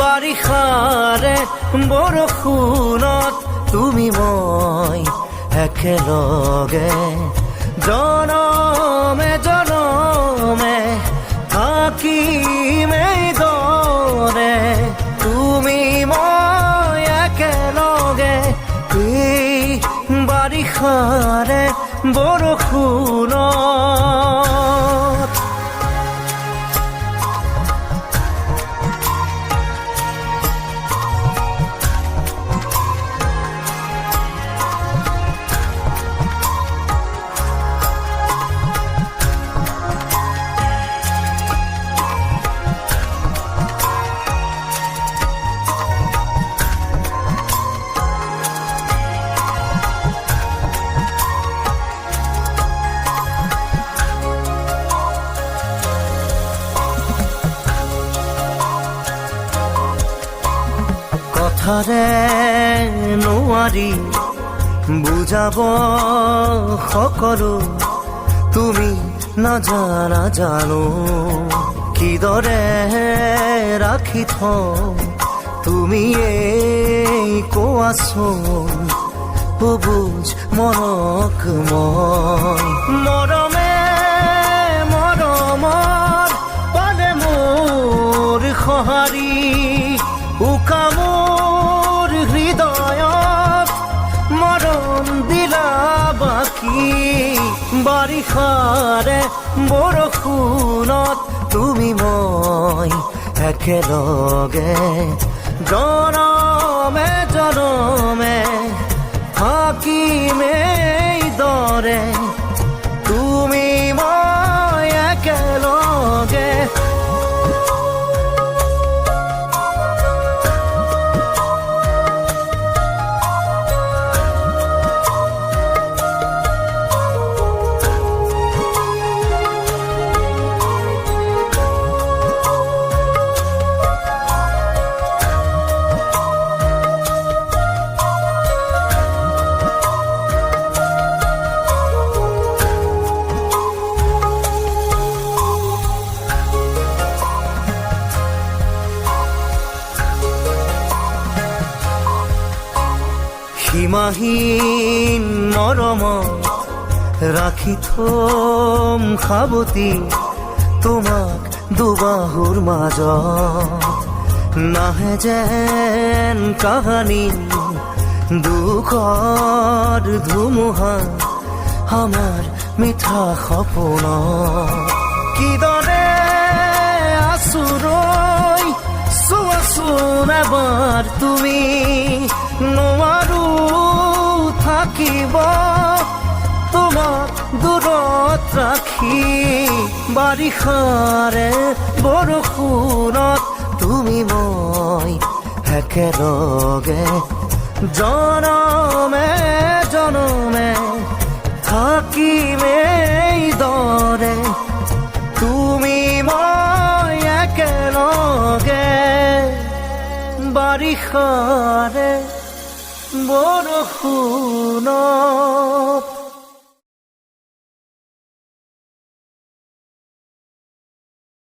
বাৰিষাৰে বৰষুণত তুমি মই একেলগে জনমে জনমে থাকিম এইদৰে তুমি মই একেলগে এই বাৰিষাৰে বৰষুণত কথাৰে নোৱাৰি বুজাব সকলো তুমি নাজানা জানো কিদৰে ৰাখি থওঁ তুমি এই কোৱাচোন বুজ মনক মই মৰমে মৰমৰ পালে মোৰ সঁহাৰি উকা মোৰ হৃদয়ত মৰম দিলা বাকী বাৰিষাৰে বৰষুণত তুমি মই একেলগে জনমে জনমে থাকিম এইদৰে তুমি মই একেলগে সীমাহীন মৰমত ৰাখি থম সাৱটি তোমাক দুবাহুৰ মাজত নাহে যেন কাহানী দুখৰ ধুমুহা আমাৰ মিঠা সপোনত কিদৰে আচুৰৈ চোৱাচোন এবাৰ তুমি নোৱাৰো থাকিব তোমাক দূৰত ৰাখি বাৰিষাৰে বৰষুণত তুমি মই একেলগে জনমে জনমে থাকিম এইদৰে তুমি মই একেলগে বাৰিষাৰে বৰষুণত